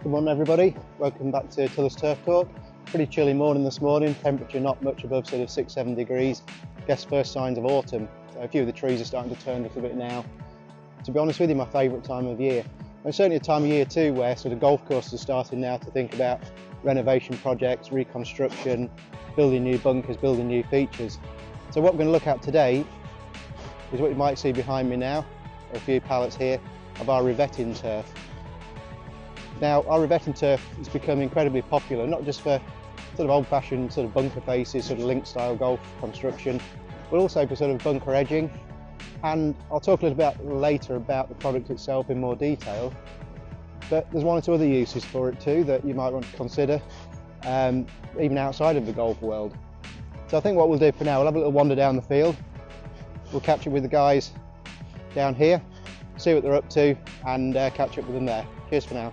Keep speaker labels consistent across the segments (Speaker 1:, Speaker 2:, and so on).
Speaker 1: Good morning everybody, welcome back to Tillis Turf Talk. Pretty chilly morning this morning, temperature not much above sort of 6-7 degrees. Guess first signs of autumn, so a few of the trees are starting to turn a little bit now. To be honest with you, my favourite time of year. And certainly a time of year too where sort of golf courses are starting now to think about renovation projects, reconstruction, building new bunkers, building new features. So what we're going to look at today is what you might see behind me now, a few pallets here of our revetting turf. Now our revetting turf has become incredibly popular, not just for sort of old-fashioned sort of bunker faces, sort of link style golf construction, but also for sort of bunker edging. And I'll talk a little bit later about the product itself in more detail, but there's one or two other uses for it too that you might want to consider, even outside of the golf world. So I think what we'll do for now, we'll have a little wander down the field, we'll catch up with the guys down here, see what they're up to and catch up with them there. Cheers for now.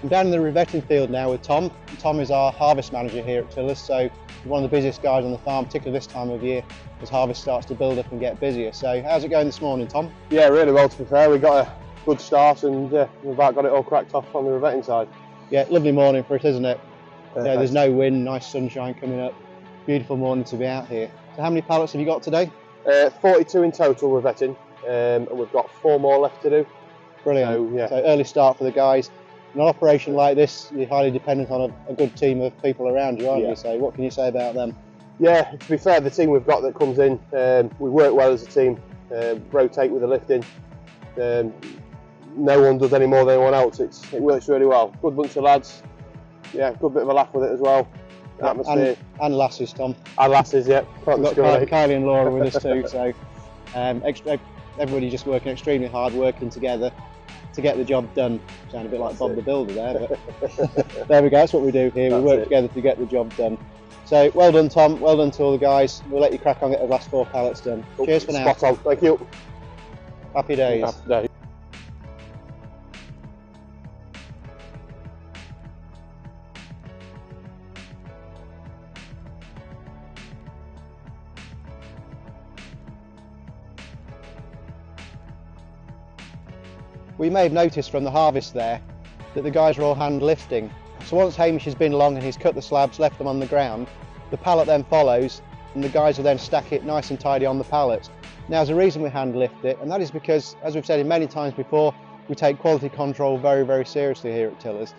Speaker 1: I'm down in the revetting field now with Tom. Tom is our harvest manager here at Tillis, so one of the busiest guys on the farm, particularly this time of year as harvest starts to build up and get busier. So how's it going this morning, Tom?
Speaker 2: Yeah, really well to be fair. We got a good start and we've about got it all cracked off on the revetting side.
Speaker 1: Yeah, lovely morning for it, isn't it? Yeah, there's no wind, nice sunshine coming up. Beautiful morning to be out here. So how many pallets have you got today?
Speaker 2: 42 in total revetting, and we've got 4 more left to do.
Speaker 1: Brilliant.
Speaker 2: So, yeah.
Speaker 1: So early start for the guys. An operation like this, you're highly dependent on a good team of people around you, aren't you? So what can you say about them?
Speaker 2: Yeah, to be fair, the team we've got that comes in, we work well as a team, rotate with the lifting. No one does any more than anyone else. It works really well. Good bunch of lads. Yeah, good bit of a laugh with it as well. Atmosphere.
Speaker 1: And lasses, Tom.
Speaker 2: And lasses, yeah.
Speaker 1: We've got Kylie and Laura with us too, so everybody just working extremely hard, working together to get the job done. Sound a bit like Bob the Builder there, but there we go, that's what we do here. We work together to get the job done. So well done, Tom, well done to all the guys. We'll let you crack on, get the last 4 pallets done. Cheers for now.
Speaker 2: Spot on, thank you.
Speaker 1: Happy days.
Speaker 2: Happy days.
Speaker 1: We may have noticed from the harvest there that the guys are all hand lifting. So once Hamish has been along and he's cut the slabs, left them on the ground, the pallet then follows and the guys will then stack it nice and tidy on the pallets. Now there's a reason we hand lift it, and that is because, as we've said many times before, we take quality control very, very seriously here at Tillis.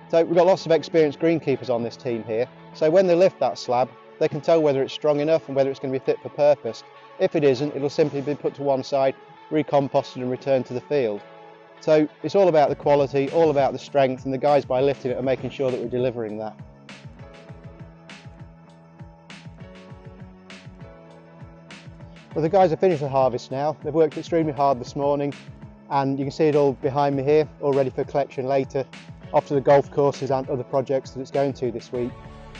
Speaker 1: So we've got lots of experienced greenkeepers on this team here, so when they lift that slab they can tell whether it's strong enough and whether it's going to be fit for purpose. If it isn't, it'll simply be put to one side, recomposted and returned to the field. So it's all about the quality, all about the strength, and the guys by lifting it are making sure that we're delivering that. Well, the guys have finished the harvest now. They've worked extremely hard this morning and you can see it all behind me here, all ready for collection later, off to the golf courses and other projects that it's going to this week.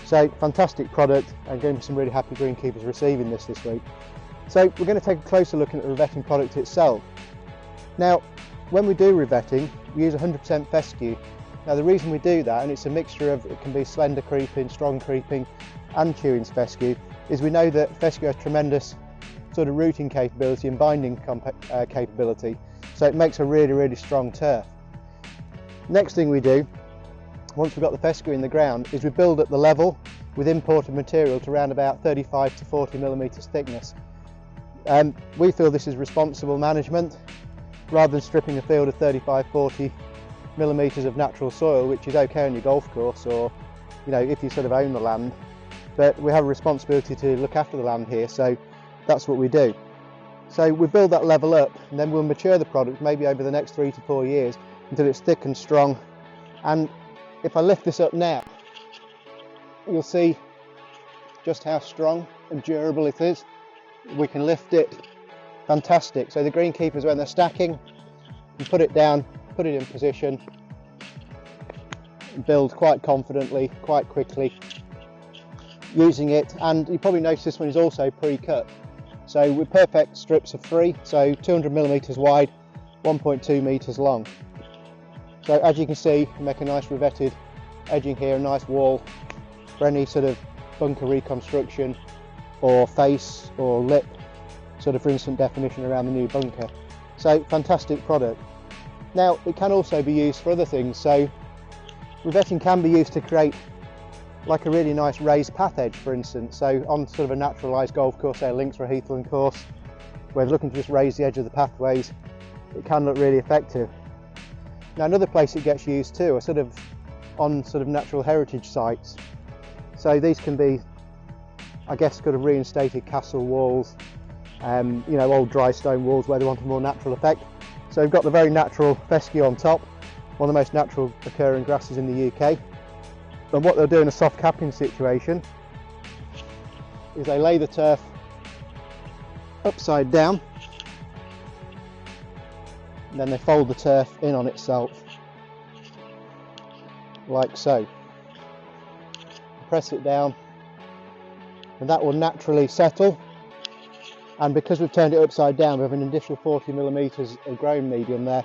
Speaker 1: So fantastic product, and going to be some really happy greenkeepers receiving this week. So we're going to take a closer look at the revetting product itself. Now, when we do revetting, we use 100% fescue. Now the reason we do that, and it's a mixture of, it can be slender creeping, strong creeping and chewing fescue, is we know that fescue has tremendous sort of rooting capability and binding capability, so it makes a really, really strong turf. Next thing we do, once we've got the fescue in the ground, is we build up the level with imported material to around about 35 to 40 millimetres thickness. We feel this is responsible management, rather than stripping a field of 35-40 millimetres of natural soil, which is okay on your golf course or if you sort of own the land, but we have a responsibility to look after the land here, so that's what we do. So we build that level up and then we'll mature the product maybe over the next 3 to 4 years until it's thick and strong. And if I lift this up now, you'll see just how strong and durable it is. We can lift it. Fantastic. So the greenkeepers, when they're stacking, can put it down, put it in position, build quite confidently, quite quickly, using it. And you probably notice this one is also pre-cut. So with perfect strips of 3, so 200 millimetres wide, 1.2 metres long. So as you can see, you make a nice revetted edging here, a nice wall for any sort of bunker reconstruction or face or lip sort of for instant definition around the new bunker. So fantastic product. Now it can also be used for other things. So revetting can be used to create like a really nice raised path edge, for instance. So on sort of a naturalised golf course, say a links or a heathland course, where they're looking to just raise the edge of the pathways, it can look really effective. Now another place it gets used too are on natural heritage sites. So these can be, I guess, kind of reinstated castle walls, you know, old dry stone walls where they want a more natural effect. So we've got the very natural fescue on top, one of the most natural occurring grasses in the UK. And what they'll do in a soft capping situation is they lay the turf upside down, and then they fold the turf in on itself, like so. Press it down, and that will naturally settle. And because we've turned it upside down, we have an additional 40mm of growing medium there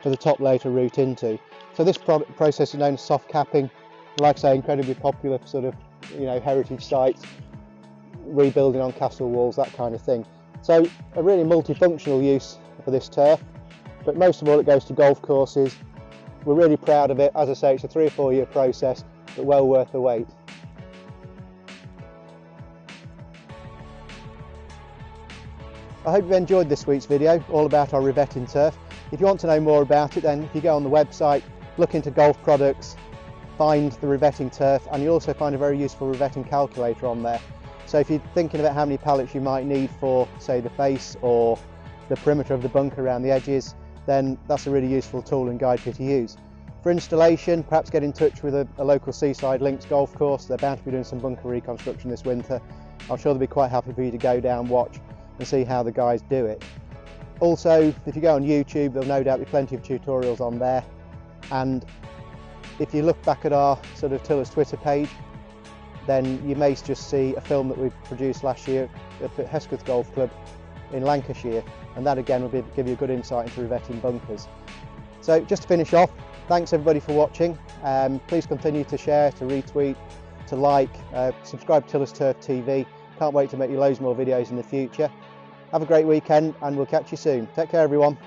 Speaker 1: for the top layer to root into. So this process is known as soft capping. Like I say, incredibly popular for sort of, you know, heritage sites, rebuilding on castle walls, that kind of thing. So a really multifunctional use for this turf, but most of all it goes to golf courses. We're really proud of it. As I say, it's a 3 or 4 year process, but well worth the wait. I hope you've enjoyed this week's video all about our revetting turf. If you want to know more about it, then if you go on the website, look into golf products, find the revetting turf, and you'll also find a very useful revetting calculator on there. So if you're thinking about how many pallets you might need for, say, the face or the perimeter of the bunker around the edges, then that's a really useful tool and guide for you to use. For installation, perhaps get in touch with a local seaside links golf course. They're bound to be doing some bunker reconstruction this winter. I'm sure they'll be quite happy for you to go down, watch and see how the guys do it. Also, if you go on YouTube, there'll no doubt be plenty of tutorials on there. And if you look back at our sort of Tillers Twitter page, then you may just see a film that we produced last year at Hesketh Golf Club in Lancashire, and that again will give you a good insight into revetting bunkers. So just to finish off, thanks everybody for watching. Please continue to share, to retweet, to like, subscribe to Tillers Turf TV. Can't wait to make you loads more videos in the future. Have a great weekend and we'll catch you soon. Take care everyone.